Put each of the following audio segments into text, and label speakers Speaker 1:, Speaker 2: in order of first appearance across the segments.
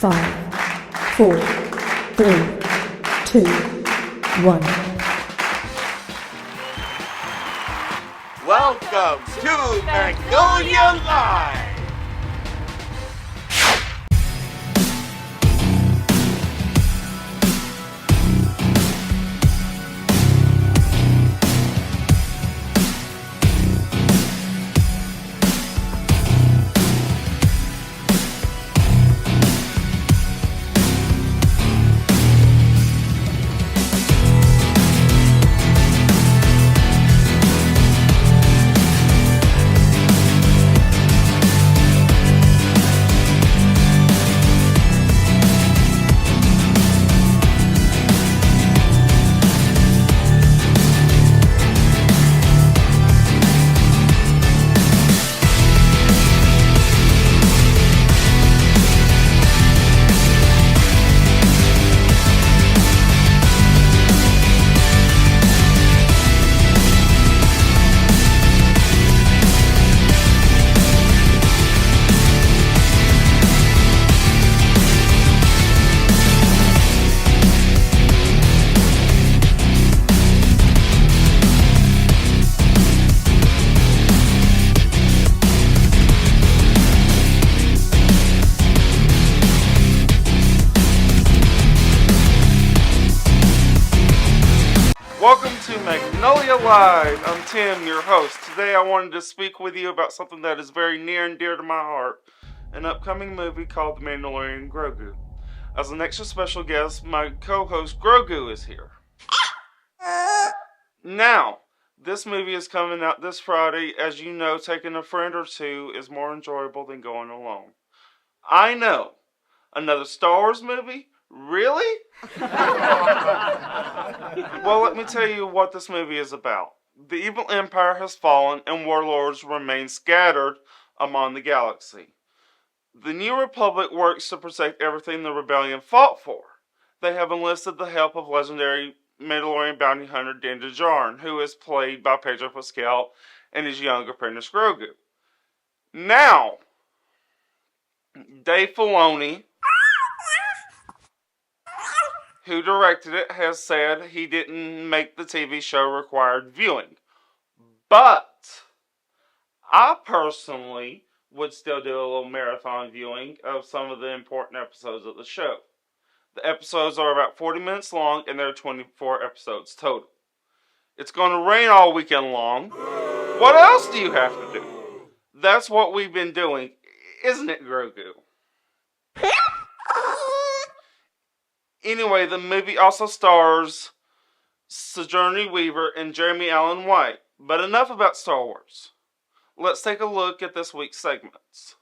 Speaker 1: 5, 4, 3, 2, 1.
Speaker 2: Welcome to Magnolia Live! Welcome to Magnolia Live. I'm Tim, your host. Today I wanted to speak with you about something that is very near and dear to my heart, an upcoming movie called The Mandalorian Grogu. As an extra special guest, my co-host Grogu is here. Now, this movie is coming out this Friday. As you know, taking a friend or two is more enjoyable than going alone. I know. Another Star Wars movie? Really? Well, let me tell you what this movie is about. The evil empire has fallen and warlords remain scattered among the galaxy. The New Republic works to protect everything the rebellion fought for. They have enlisted the help of legendary Mandalorian bounty hunter Din Djarin, who is played by Pedro Pascal and his young apprentice Grogu. Now, Dave Filoni, who directed it, has said he didn't make the TV show required viewing. But I personally would still do a little marathon viewing of some of the important episodes of the show. The episodes are about 40 minutes long, and there are 24 episodes total. It's going to rain all weekend long. What else do you have to do? That's what we've been doing, isn't it, Grogu? Anyway, the movie also stars Sigourney Weaver and Jeremy Allen White. But enough about Star Wars. Let's take a look at this week's segments.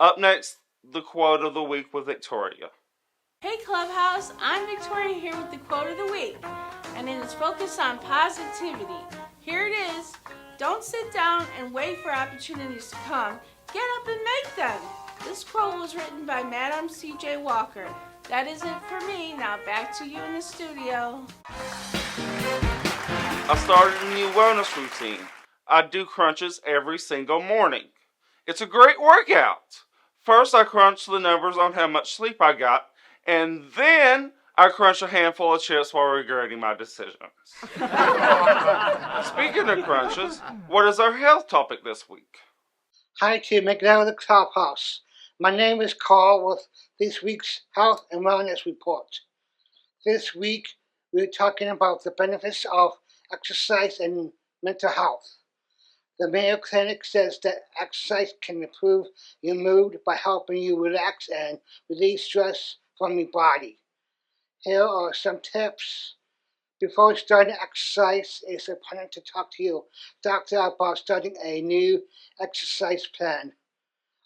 Speaker 2: Up next, the quote of the week with Victoria.
Speaker 3: Hey Clubhouse, I'm Victoria here with the quote of the week, and it is focused on positivity. Here it is: don't sit down and wait for opportunities to come. Get up and make them. This quote was written by Madam C.J. Walker. That is it for me. Now back to you in the studio.
Speaker 2: I started a new wellness routine. I do crunches every single morning. It's a great workout. First, I crunch the numbers on how much sleep I got, and then I crunch a handful of chips while regretting my decisions. Speaking of crunches, what is our health topic this week?
Speaker 4: Hi to Magnolia Clubhouse. My name is Carl with this week's Health and Wellness Report. This week, we're talking about the benefits of exercise and mental health. The Mayo Clinic says that exercise can improve your mood by helping you relax and release stress from your body. Here are some tips. Before starting exercise, it's important to talk to your doctor about starting a new exercise plan.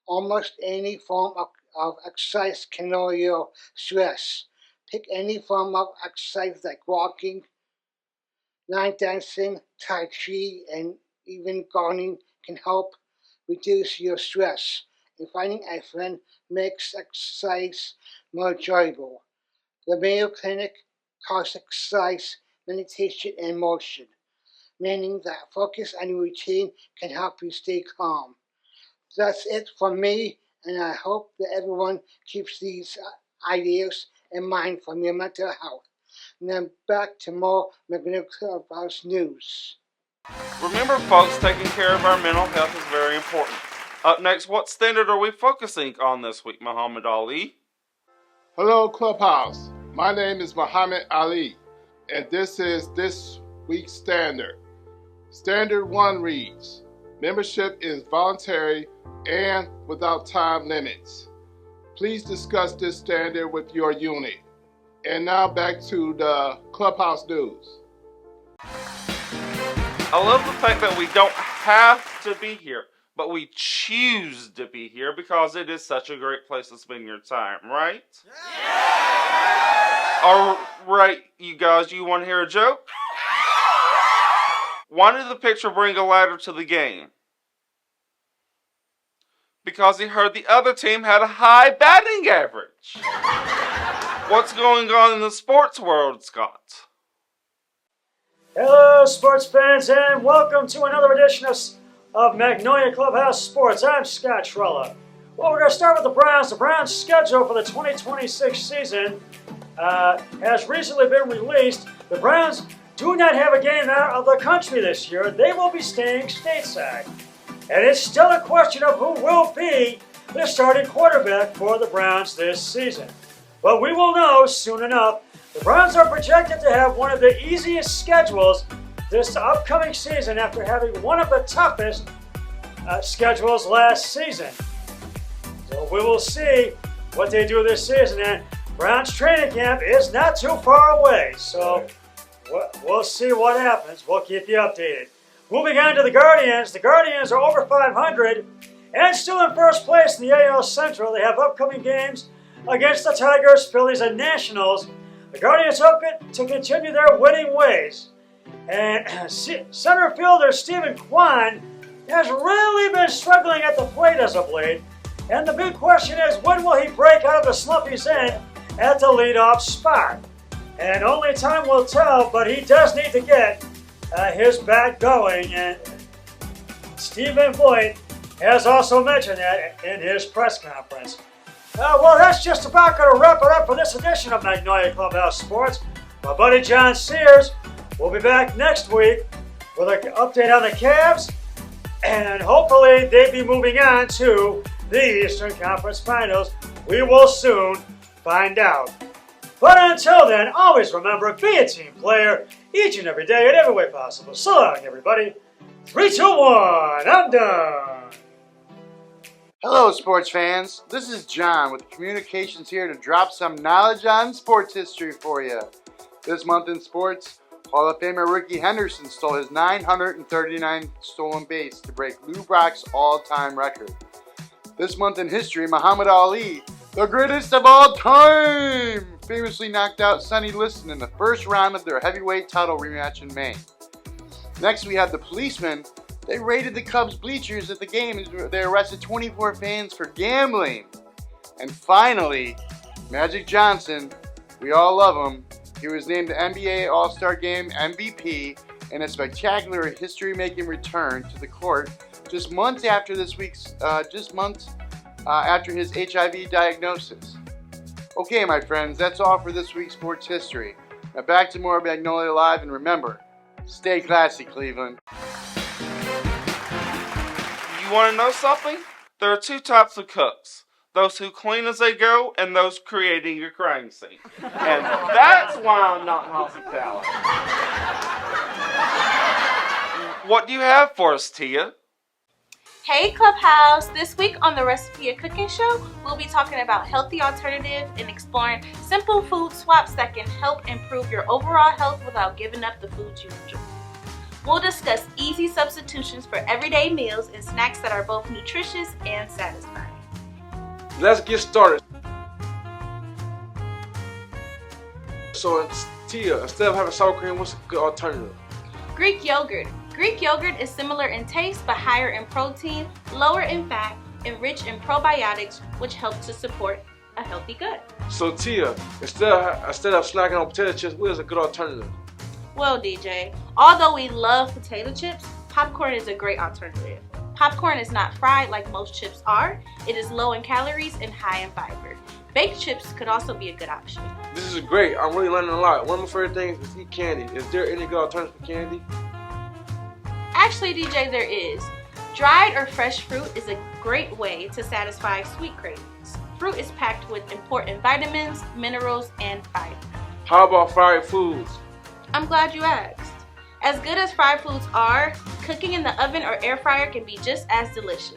Speaker 4: Almost any form of exercise can lower your stress. Pick any form of exercise like walking, line dancing, tai chi, and even gardening can help reduce your stress. And finding a friend makes exercise more enjoyable. The Mayo Clinic calls exercise meditation and motion, meaning that focus on your routine can help you stay calm. That's it from me, and I hope that everyone keeps these ideas in mind from your mental health. And then back to more Magnolia Clubhouse news.
Speaker 2: Remember, folks, taking care of our mental health is very important. Up next, what standard are we focusing on this week, Muhammad Ali?
Speaker 5: Hello, Clubhouse. My name is Muhammad Ali, and this is this week's standard. Standard 1 reads, membership is voluntary and without time limits. Please discuss this standard with your unit. And now back to the Clubhouse news.
Speaker 2: I love the fact that we don't have to be here, but we choose to be here because it is such a great place to spend your time, right? Yeah! Alright, you guys, you want to hear a joke? Why did the pitcher bring a ladder to the game? Because he heard the other team had a high batting average. What's going on in the sports world, Scott?
Speaker 6: Hello, sports fans, and welcome to another edition of Magnolia Clubhouse Sports. I'm Scott Trella. Well, we're going to start with the Browns. The Browns' schedule for the 2026 season has recently been released. The Browns do not have a game out of the country this year. They will be staying stateside. And it's still a question of who will be the starting quarterback for the Browns this season. But we will know soon enough. The Browns are projected to have one of the easiest schedules this upcoming season after having one of the toughest schedules last season. So we will see what they do this season. And Browns training camp is not too far away. So we'll see what happens. We'll keep you updated. Moving on to the Guardians. The Guardians are over 500 and still in first place in the AL Central. They have upcoming games against the Tigers, Phillies, and Nationals. The Guardians hope to continue their winning ways. And center fielder Stephen Kwan has really been struggling at the plate as of late. And the big question is, when will he break out of the slump he's in at the leadoff spot? And only time will tell, but he does need to get his bat going. And Stephen Voigt has also mentioned that in his press conference. Well, that's just about going to wrap it up for this edition of Magnolia Clubhouse Sports. My buddy John Sears will be back next week with an update on the Cavs, and hopefully they'll be moving on to the Eastern Conference Finals. We will soon find out. But until then, always remember, be a team player each and every day in every way possible. So long, everybody. 3, 2, 1, I'm done.
Speaker 7: Hello, sports fans. This is John with Communications here to drop some knowledge on sports history for you. This month in sports, Hall of Famer Ricky Henderson stole his 939 stolen base to break Lou Brock's all-time record. This month in history, Muhammad Ali, the greatest of all time, famously knocked out Sonny Liston in the first round of their heavyweight title rematch in May. Next, we have the policemen. They raided the Cubs bleachers at the game and they arrested 24 fans for gambling. And finally, Magic Johnson, we all love him. He was named the NBA All-Star Game MVP in a spectacular history-making return to the court just months after after his HIV diagnosis. Okay, my friends, that's all for this week's sports history. Now back to more Magnolia Live, and remember, stay classy, Cleveland.
Speaker 2: You want to know something? There are two types of cooks. Those who clean as they go and those creating your crime scene. And that's why I'm not in hospitality. What do you have for us, Tia?
Speaker 3: Hey Clubhouse! This week on the Recipe of Cooking Show, we'll be talking about healthy alternatives and exploring simple food swaps that can help improve your overall health without giving up the foods you enjoy. We'll discuss easy substitutions for everyday meals and snacks that are both nutritious and satisfying.
Speaker 8: Let's get started. So, Tia, instead of having sour cream, what's a good alternative?
Speaker 3: Greek yogurt. Greek yogurt is similar in taste but higher in protein, lower in fat, and rich in probiotics, which help to support a healthy gut.
Speaker 8: So, Tia, instead of snacking on potato chips, what is a good alternative?
Speaker 3: Well, DJ, although we love potato chips, popcorn is a great alternative. Popcorn is not fried like most chips are. It is low in calories and high in fiber. Baked chips could also be a good option.
Speaker 8: This is great. I'm really learning a lot. One of my favorite things is eat candy. Is there any good alternative for candy?
Speaker 3: Actually, DJ, there is. Dried or fresh fruit is a great way to satisfy sweet cravings. Fruit is packed with important vitamins, minerals, and fiber.
Speaker 8: How about fried foods?
Speaker 3: I'm glad you asked. As good as fried foods are, cooking in the oven or air fryer can be just as delicious.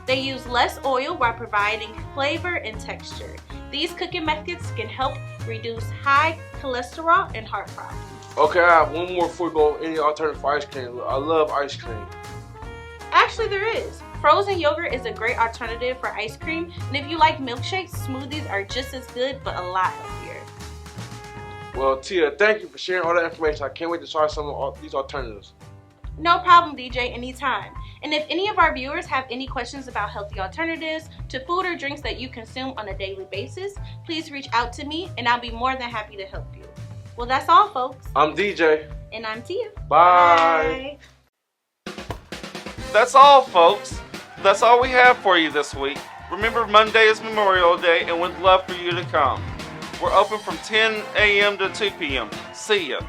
Speaker 3: They use less oil while providing flavor and texture. These cooking methods can help reduce high cholesterol and heart problems.
Speaker 8: Okay, I have one more before we go. Any alternative for ice cream? I love ice cream.
Speaker 3: Actually, there is. Frozen yogurt is a great alternative for ice cream, and if you like milkshakes, smoothies are just as good but a lot healthier.
Speaker 8: Well, Tia, thank you for sharing all that information. I can't wait to try some of these alternatives.
Speaker 3: No problem, DJ, anytime. And if any of our viewers have any questions about healthy alternatives to food or drinks that you consume on a daily basis, please reach out to me and I'll be more than happy to help you. Well, that's all, folks.
Speaker 8: I'm DJ.
Speaker 3: And I'm Tia.
Speaker 8: Bye.
Speaker 2: That's all, folks. That's all we have for you this week. Remember, Monday is Memorial Day, and we'd love for you to come. We're open from 10 a.m. to 2 p.m. See ya.